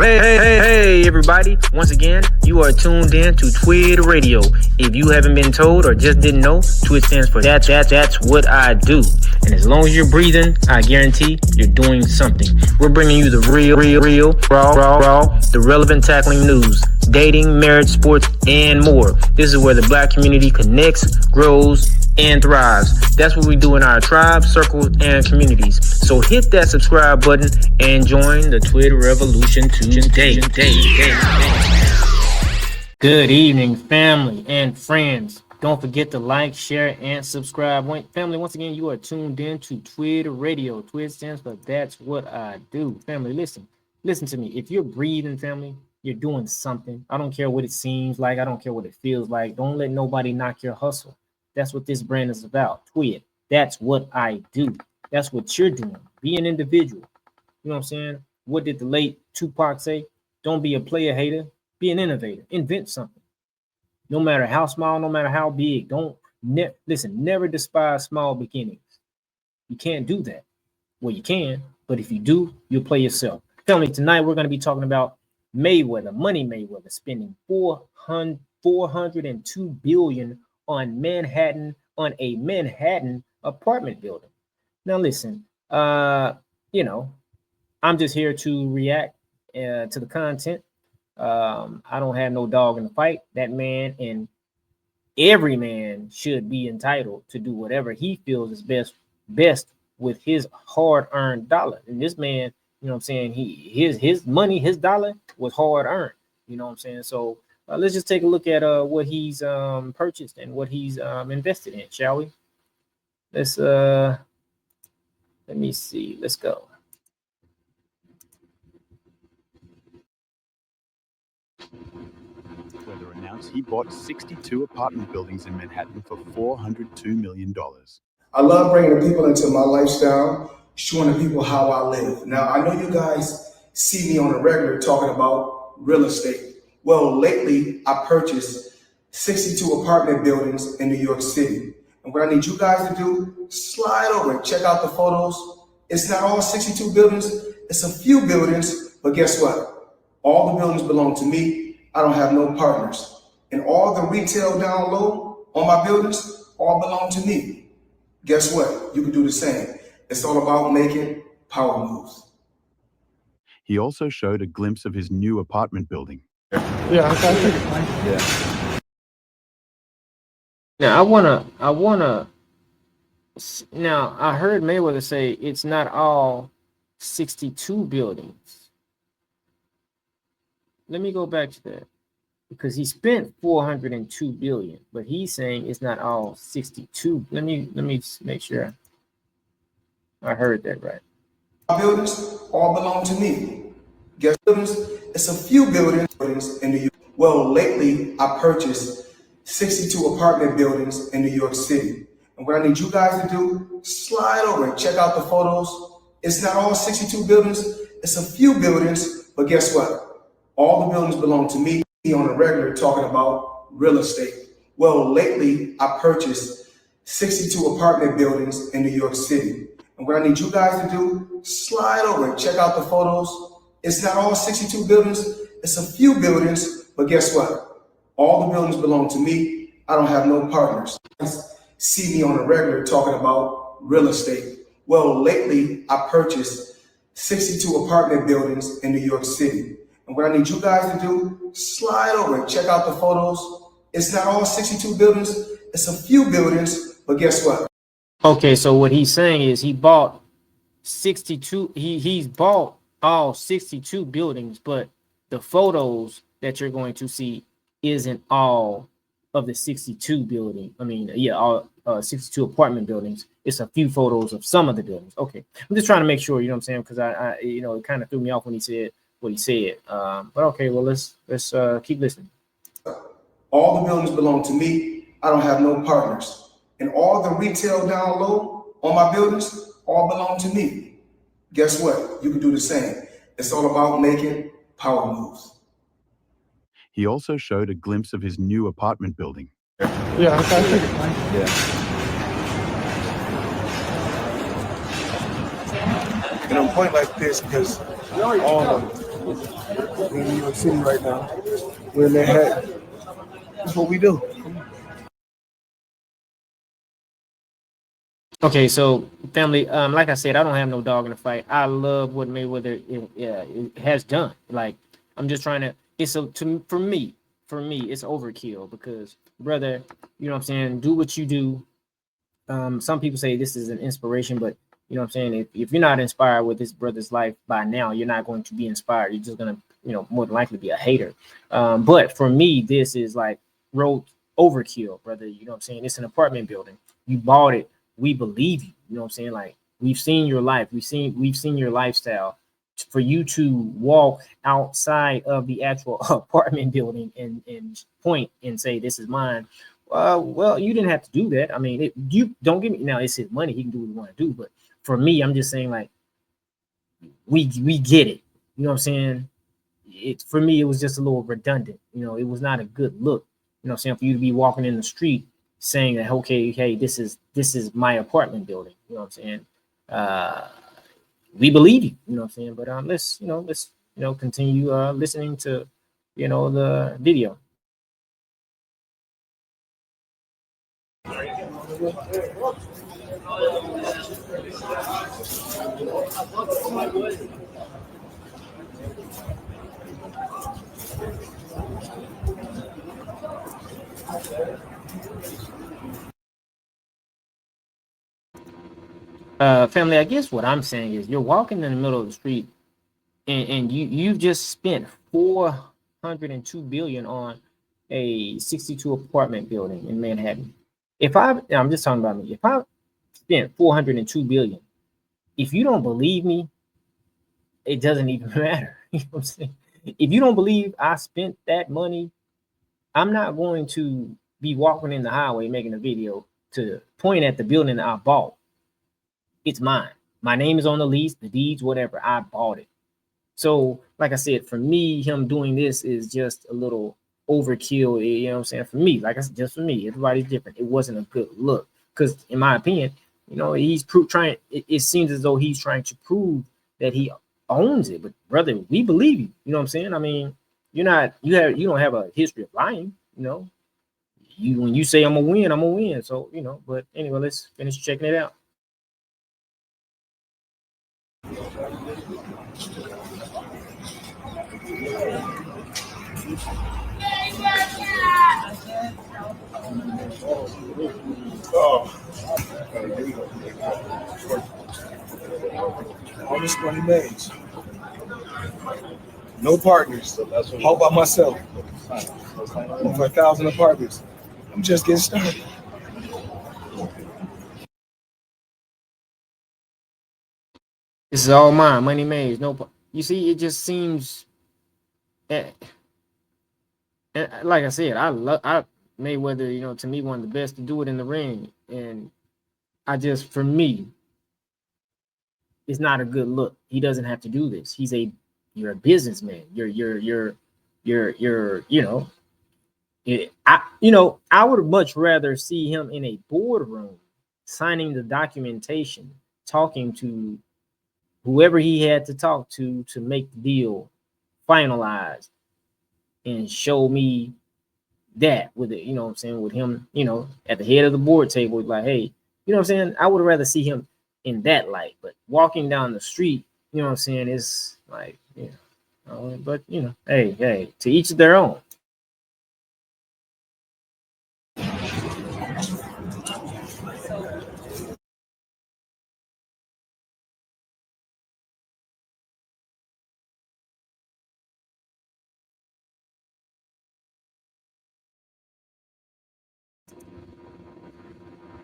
Hey, everybody. Once again, you are tuned in to Twid Radio. If you haven't been told or just didn't know, Twid stands for that's what I do. And as long as you're breathing, I guarantee you're doing something. We're bringing you the real, raw, the relevant tackling news, dating, marriage, sports, and more. This is where the black community connects, grows, and thrives. That's what we do in our tribes, circles, and communities. So hit that subscribe button and join the Twitter revolution today. Good evening, family and friends. Don't forget to like, share, and subscribe. Family, once again, you are tuned in to Twid Radio. Twid stands for That's What I Do. Family, listen to me. If you're breathing, family, you're doing something. I don't care what it seems like. I don't care what it feels like. Don't let nobody knock your hustle. That's what this brand is about. Twid. That's what I do. That's what you're doing. Be an individual. You know what I'm saying? What did the late Tupac say? Don't be a player hater. Be an innovator. Invent something. No matter how small, no matter how big. Never despise small beginnings. You can't do that. Well, you can, but if you do, you'll play yourself. Family, tonight we're going to be talking about Mayweather, Money Mayweather, spending $402 billion on a Manhattan apartment building. Now listen, I'm just here to react to the content. I don't have no dog in the fight. That man and every man should be entitled to do whatever he feels is best with his hard-earned dollar. And this man, you know what I'm saying, his money, his dollar was hard-earned. You know what I'm saying? So let's just take a look at what he's purchased and what he's invested in, shall we? Let me see. Let's go. Mayweather announced he bought 62 apartment buildings in Manhattan for $402 million. I love bringing the people into my lifestyle, showing the people how I live. Now, I know you guys see me on a regular talking about real estate. Well, lately, I purchased 62 apartment buildings in New York City. And what I need you guys to do, slide over and check out the photos. It's not all 62 buildings, it's a few buildings, but guess what? All the buildings belong to me. I don't have no partners. And all the retail down low on my buildings all belong to me. Guess what? You can do the same. It's all about making power moves. He also showed a glimpse of his new apartment building. Yeah, okay. Yeah. Now I heard Mayweather say it's not all 62 buildings. Let me go back to that, because he spent 402 billion, but he's saying it's not all 62. Let me make sure I heard that right. Buildings all belong to me. Guess buildings, it's a few buildings in New York. Well, lately I purchased 62 apartment buildings in New York City. And what I need you guys to do, slide over and check out the photos. It's not all 62 buildings, it's a few buildings, but guess what? All the buildings belong to me on a regular talking about real estate. Well, lately I purchased 62 apartment buildings in New York City. And what I need you guys to do, slide over and check out the photos. It's not all 62 buildings, it's a few buildings, but guess what? All the buildings belong to me. I don't have no partners. See me on a regular talking about real estate. Well, lately I purchased 62 apartment buildings in New York City. And what I need you guys to do, slide over and check out the photos. It's not all 62 buildings, it's a few buildings, but guess what? Okay, so what he's saying is he bought 62, he's bought all 62 buildings, but the photos that you're going to see isn't all of the 62 building. I mean, yeah, all 62 apartment buildings. It's a few photos of some of the buildings. Okay, I'm just trying to make sure, you know what I'm saying, because I it kind of threw me off when he said what he said. But okay, well, let's keep listening. All the buildings belong to me. I don't have no partners. And all the retail down low on my buildings all belong to me. Guess what? You can do the same. It's all about making power moves. He also showed a glimpse of his new apartment building. Yeah, okay. Yeah. And I'm pointing like this because all of We're in New York City right now. We're in Manhattan. That's what we do. Okay, so family, like I said, I don't have no dog in the fight. I love what Mayweather it has done. Like I'm just trying to. It's a to for me, it's overkill because brother, you know what I'm saying. Do what you do. Some people say this is an inspiration, but you know what I'm saying. If you're not inspired with this brother's life by now, you're not going to be inspired. You're just gonna, more than likely be a hater. But for me, this is like road overkill, brother. You know what I'm saying? It's an apartment building. You bought it. We believe you. You know what I'm saying? Like we've seen your life. We've seen your lifestyle. For you to walk outside of the actual apartment building and point and say this is mine, well, you didn't have to do that. I mean, you don't give me now. It's his money; he can do what he want to do. But for me, I'm just saying, like, we get it. You know what I'm saying? It for me, it was just a little redundant. It was not a good look. You know what I'm saying? For you to be walking in the street saying that, okay, hey, this is my apartment building. You know what I'm saying? Uh, we believe you. You know what I'm saying? But let's continue listening to the video. Family, I guess what I'm saying is you're walking in the middle of the street and you've just spent 402 billion on a 62 apartment building in Manhattan. I'm just talking about me. If I spent 402 billion, if you don't believe me, it doesn't even matter. You know what I'm saying? If you don't believe I spent that money, I'm not going to be walking in the highway making a video to point at the building that I bought. It's mine. My name is on the lease, the deeds, whatever. I bought it. So, like I said, for me, him doing this is just a little overkill. You know what I'm saying? For me, like I said, just for me, everybody's different. It wasn't a good look because, in my opinion, he's trying. It seems as though he's trying to prove that he owns it. But brother, we believe you. You know what I'm saying? I mean, you don't have a history of lying. You when you say I'm gonna win, I'm gonna win. So But anyway, let's finish checking it out. Oh, all this money made. No partners. All by myself. Over 1,000 apartments. I'm just getting started. This is all mine, money made. No, you see, it just seems. eh, like I said, I Mayweather. To me, one of the best to do it in the ring, and for me, it's not a good look. He doesn't have to do this. You're a businessman. You're I would much rather see him in a boardroom signing the documentation, talking to whoever he had to talk to make the deal finalized and show me that with it, what I'm saying, with him, at the head of the board table, like, hey, what I'm saying? I would rather see him in that light, but walking down the street, what I'm saying, is like, but hey, to each their own.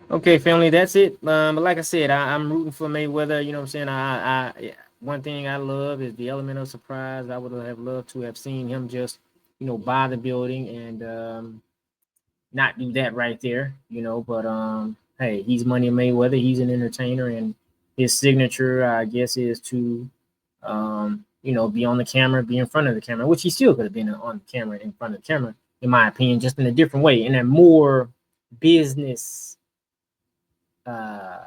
Okay, family, that's it. But like I said, I'm rooting for Mayweather. You know what I'm saying? One thing I love is the element of surprise. I would have loved to have seen him just, buy the building and not do that right there. But hey, he's Money Mayweather. He's an entertainer, and his signature, I guess, is to be on the camera, be in front of the camera, which he still could have been on the camera, in front of the camera, in my opinion, just in a different way, in a more business uh,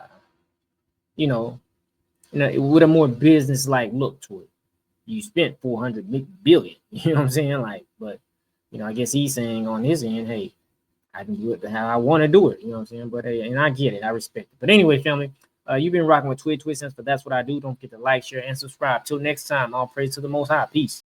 you know, with a more business like look to it. you spent 400 billion. You know what I'm saying? Like, but I guess he's saying on his end, hey, I can do it how I want to do it. You know what I'm saying? But hey, and I get it, I respect it. But anyway, family, you've been rocking with Twitch stands for That's What I Do. Don't forget to like, share, and subscribe. Till next time, all praise to the Most High. Peace.